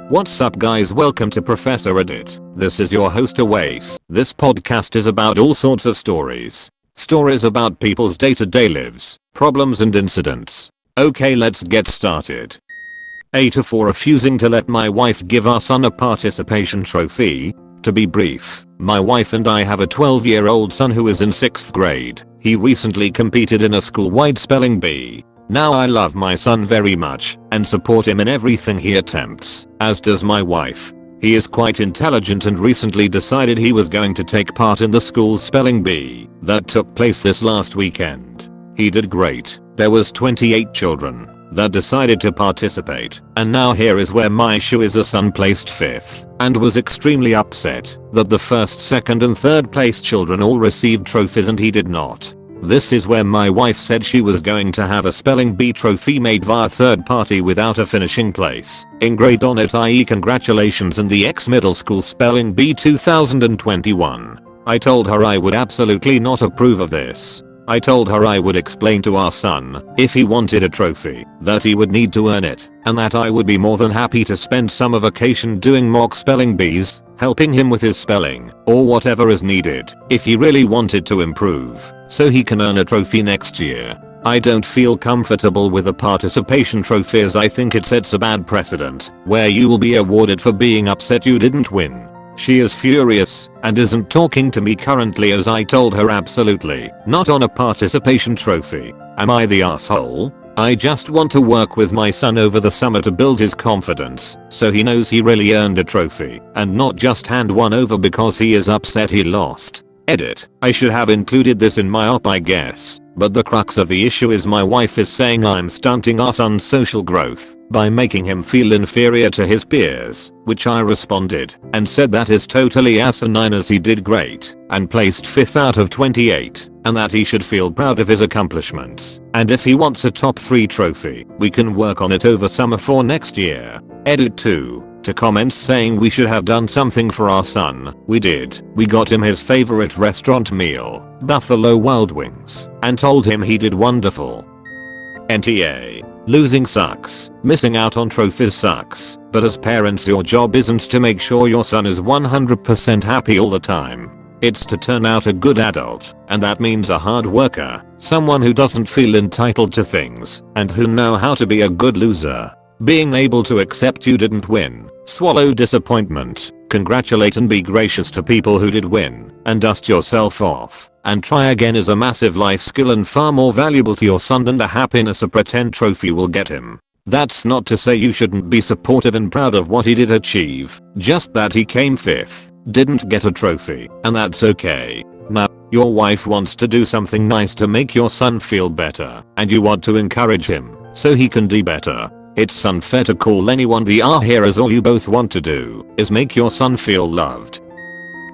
What's up guys, welcome to Professor Edit. This is your host Awais. This podcast is about all sorts of stories. Stories about people's day-to-day lives, problems and incidents. Okay, let's get started. AITA for refusing to let my wife give our son a participation trophy. To be brief, my wife and I have a 12-year-old son who is in 6th grade. He recently competed in a school-wide spelling bee. Now I love my son very much and support him in everything he attempts, as does my wife. He is quite intelligent and recently decided he was going to take part in the school's spelling bee that took place this last weekend. He did great. There was 28 children that decided to participate, and now here is where my issue is: a son placed 5th and was extremely upset that the 1st, 2nd and 3rd place children all received trophies and he did not. This is where my wife said she was going to have a spelling bee trophy made via third party without a finishing place engraved on it, i.e. congratulations in the ex-middle school spelling bee 2021. I told her I would absolutely not approve of this. I told her I would explain to our son, if he wanted a trophy, that he would need to earn it, and that I would be more than happy to spend summer vacation doing mock spelling bees, helping him with his spelling, or whatever is needed, if he really wanted to improve, so he can earn a trophy next year. I don't feel comfortable with a participation trophy as I think it sets a bad precedent, where you will be awarded for being upset you didn't win. She is furious and isn't talking to me currently as I told her absolutely not on a participation trophy. Am I the asshole? I just want to work with my son over the summer to build his confidence so he knows he really earned a trophy and not just hand one over because he is upset he lost. Edit. I should have included this in my op I guess, but the crux of the issue is my wife is saying I'm stunting our son's social growth by making him feel inferior to his peers, which I responded and said that is totally asinine as he did great and placed 5th out of 28 and that he should feel proud of his accomplishments, and if he wants a top 3 trophy we can work on it over summer for next year. Edit 2. To comments saying we should have done something for our son, we did. We got him his favorite restaurant meal, Buffalo Wild Wings, and told him he did wonderful. NTA. Losing sucks. Missing out on trophies sucks, but as parents your job isn't to make sure your son is 100% happy all the time. It's to turn out a good adult, and that means a hard worker, someone who doesn't feel entitled to things, and who know how to be a good loser. Being able to accept you didn't win, swallow disappointment, congratulate and be gracious to people who did win, and dust yourself off, and try again is a massive life skill and far more valuable to your son than the happiness a pretend trophy will get him. That's not to say you shouldn't be supportive and proud of what he did achieve, just that he came 5th, didn't get a trophy, and that's okay. Now, your wife wants to do something nice to make your son feel better, and you want to encourage him, so he can do better. It's unfair to call anyone the here as all you both want to do is make your son feel loved.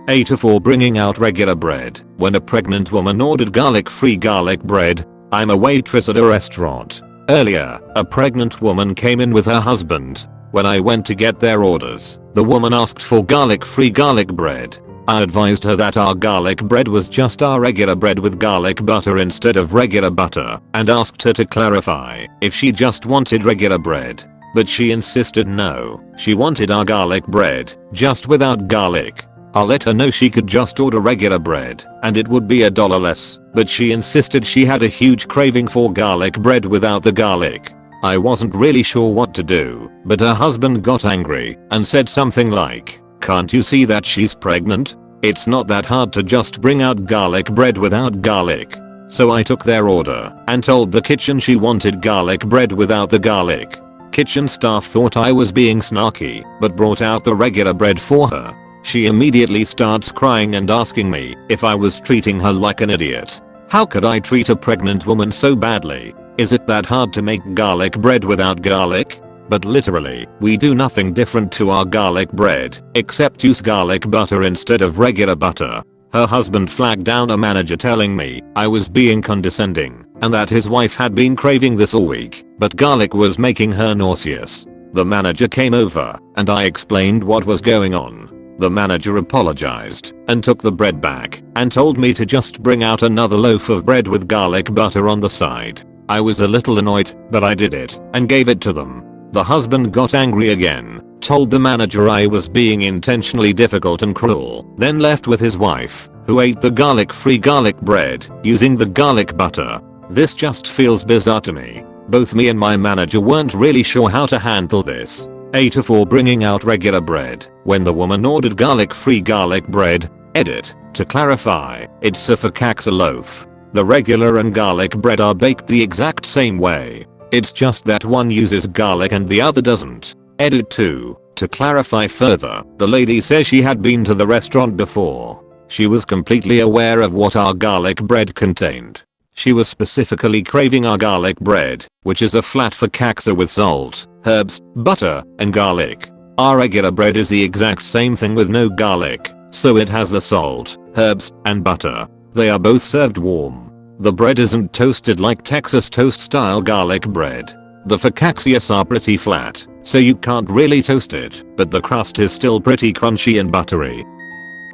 AITA for bringing out regular bread when a pregnant woman ordered garlic-free garlic bread. I'm a waitress at a restaurant. Earlier, a pregnant woman came in with her husband. When I went to get their orders, the woman asked for garlic-free garlic bread. I advised her that our garlic bread was just our regular bread with garlic butter instead of regular butter, and asked her to clarify if she just wanted regular bread. But she insisted no, she wanted our garlic bread, just without garlic. I let her know she could just order regular bread, and it would be $1 less, but she insisted she had a huge craving for garlic bread without the garlic. I wasn't really sure what to do, but her husband got angry and said something like, "Can't you see that she's pregnant? It's not that hard to just bring out garlic bread without garlic." So I took their order and told the kitchen she wanted garlic bread without the garlic. Kitchen staff thought I was being snarky, but brought out the regular bread for her. She immediately starts crying and asking me if I was treating her like an idiot. How could I treat a pregnant woman so badly? Is it that hard to make garlic bread without garlic? But literally, we do nothing different to our garlic bread, except use garlic butter instead of regular butter. Her husband flagged down a manager telling me I was being condescending, and that his wife had been craving this all week, but garlic was making her nauseous. The manager came over, and I explained what was going on. The manager apologized, and took the bread back, and told me to just bring out another loaf of bread with garlic butter on the side. I was a little annoyed, but I did it, and gave it to them. The husband got angry again, told the manager I was being intentionally difficult and cruel, then left with his wife, who ate the garlic-free garlic bread, using the garlic butter. This just feels bizarre to me. Both me and my manager weren't really sure how to handle this. AITA for bringing out regular bread when the woman ordered garlic-free garlic bread. Edit. To clarify, it's a focaccia loaf. The regular and garlic bread are baked the exact same way. It's just that one uses garlic and the other doesn't. Edit 2. To clarify further, the lady says she had been to the restaurant before. She was completely aware of what our garlic bread contained. She was specifically craving our garlic bread, which is a flat focaccia with salt, herbs, butter, and garlic. Our regular bread is the exact same thing with no garlic, so it has the salt, herbs, and butter. They are both served warm. The bread isn't toasted like Texas toast style garlic bread. The focaccias are pretty flat, so you can't really toast it, but the crust is still pretty crunchy and buttery.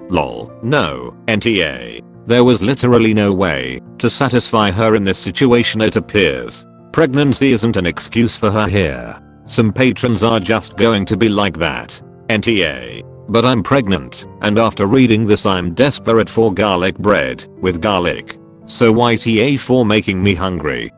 Lol. No, NTA. There was literally no way to satisfy her in this situation, it appears. Pregnancy isn't an excuse for her here. Some patrons are just going to be like that. NTA. But I'm pregnant, and after reading this I'm desperate for garlic bread with garlic. So YTA for making me hungry.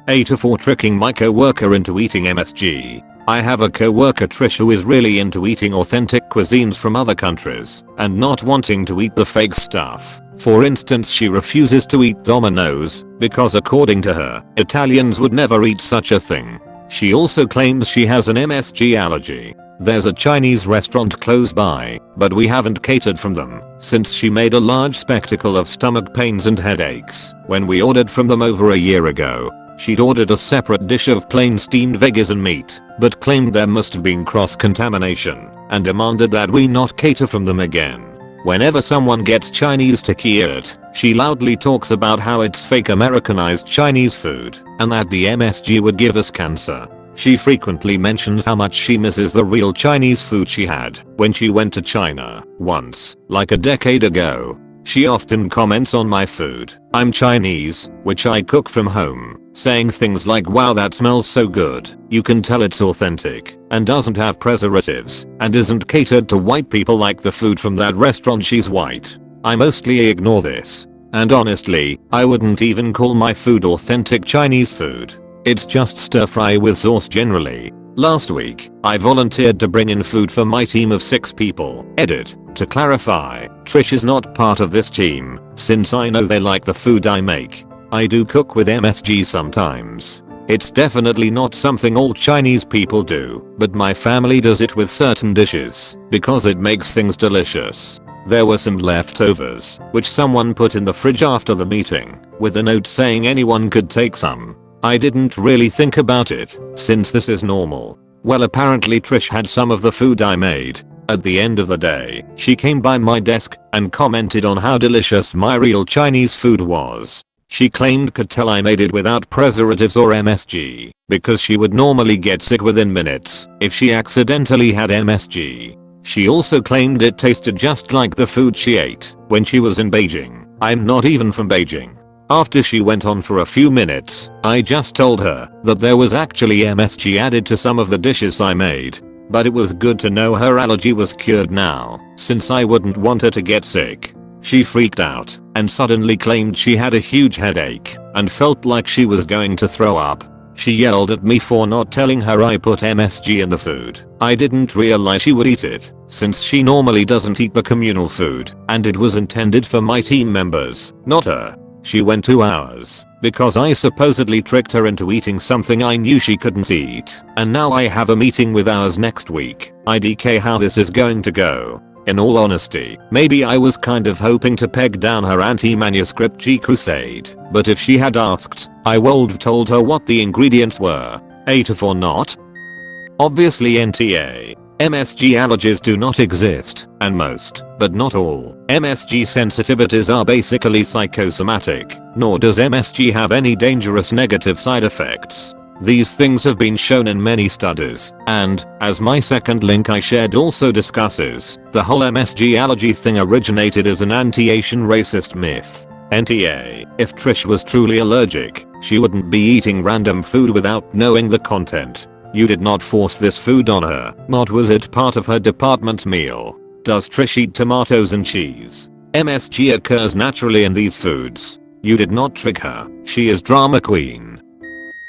AITA for tricking my coworker into eating MSG. I have a coworker Trish who is really into eating authentic cuisines from other countries and not wanting to eat the fake stuff. For instance, she refuses to eat Domino's because according to her, Italians would never eat such a thing. She also claims she has an MSG allergy. There's a Chinese restaurant close by, but we haven't catered from them since she made a large spectacle of stomach pains and headaches when we ordered from them over a year ago. She'd ordered a separate dish of plain steamed veggies and meat, but claimed there must have been cross-contamination and demanded that we not cater from them again. Whenever someone gets Chinese to it, she loudly talks about how it's fake Americanized Chinese food and that the MSG would give us cancer. She frequently mentions how much she misses the real Chinese food she had when she went to China once, like a decade ago. She often comments on my food. I'm Chinese, which I cook from home, saying things like, wow, that smells so good. You can tell it's authentic and doesn't have preservatives and isn't catered to white people like the food from that restaurant. She's white. I mostly ignore this. And honestly, I wouldn't even call my food authentic Chinese food. It's just stir fry with sauce generally. Last week, I volunteered to bring in food for my team of 6 people. Edit. To clarify, Trish is not part of this team, since I know they like the food I make. I do cook with MSG sometimes. It's definitely not something all Chinese people do, but my family does it with certain dishes, because it makes things delicious. There were some leftovers, which someone put in the fridge after the meeting, with a note saying anyone could take some. I didn't really think about it, since this is normal. Well, apparently Trish had some of the food I made. At the end of the day, she came by my desk and commented on how delicious my real Chinese food was. She claimed could tell I made it without preservatives or MSG, because she would normally get sick within minutes if she accidentally had MSG. She also claimed it tasted just like the food she ate when she was in Beijing. I'm not even from Beijing. After she went on for a few minutes, I just told her that there was actually MSG added to some of the dishes I made. But it was good to know her allergy was cured now, since I wouldn't want her to get sick. She freaked out and suddenly claimed she had a huge headache and felt like she was going to throw up. She yelled at me for not telling her I put MSG in the food. I didn't realize she would eat it, since she normally doesn't eat the communal food, and it was intended for my team members, not her. She went 2 hours because I supposedly tricked her into eating something I knew she couldn't eat, and now I have a meeting with ours next week. IDK how this is going to go. In all honesty, maybe I was kind of hoping to peg down her anti-manuscript G crusade, but if she had asked, I would've told her what the ingredients were. AITA for not. Obviously NTA. MSG allergies do not exist, and most, but not all, MSG sensitivities are basically psychosomatic, nor does MSG have any dangerous negative side effects. These things have been shown in many studies, and, as my second link I shared also discusses, the whole MSG allergy thing originated as an anti-Asian racist myth. NTA, if Trish was truly allergic, she wouldn't be eating random food without knowing the content. You did not force this food on her, nor was it part of her department's meal. Does Trish eat tomatoes and cheese? MSG occurs naturally in these foods. You did not trick her. She is drama queen.